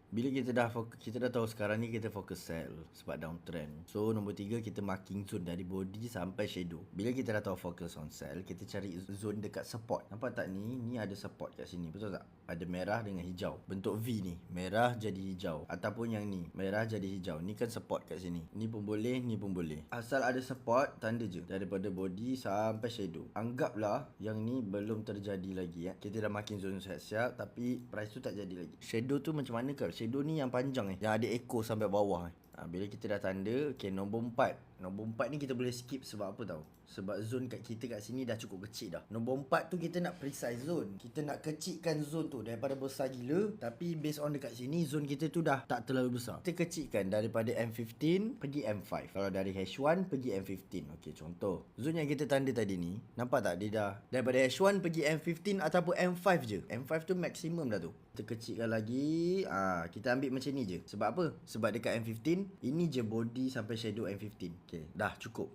Bila kita dah tahu sekarang ni kita fokus sell sebab downtrend. So nombor 3 kita marking zone dari body sampai shadow. Bila kita dah tahu fokus on sell, kita cari zone dekat support. Nampak tak ni? Ni ada support kat sini, betul tak? Ada merah dengan hijau. Bentuk V ni, merah jadi hijau. Ataupun yang ni, merah jadi hijau. Ni kan support kat sini. Ni pun boleh, ni pun boleh. Asal ada support, tanda je. Daripada body sampai shadow. Anggaplah yang ni belum terjadi lagi ya. Kita dah marking zone siap-siap tapi price tu tak jadi lagi. Shadow tu macam mana ke? Shadow ni yang panjang yang ada echo sampai bawah bila kita dah tanda, okay, nombor 4. Nombor 4 ni kita boleh skip sebab apa tahu? Sebab zone kat kita kat sini dah cukup kecil dah. Nombor 4 tu kita nak precise zone. Kita nak kecilkan zone tu daripada besar gila, tapi based on dekat sini zone kita tu dah tak terlalu besar. Kita kecilkan daripada M15 pergi M5. Kalau dari H1 pergi M15. Okey, contoh. Zone yang kita tanda tadi ni, nampak tak dia dah daripada H1 pergi M15 ataupun M5 je. M5 tu maksimum dah tu. Kita kecilkan lagi. Kita ambil macam ni je. Sebab apa? Sebab dekat M15 ini je body sampai shadow M15. Okay, dah cukup.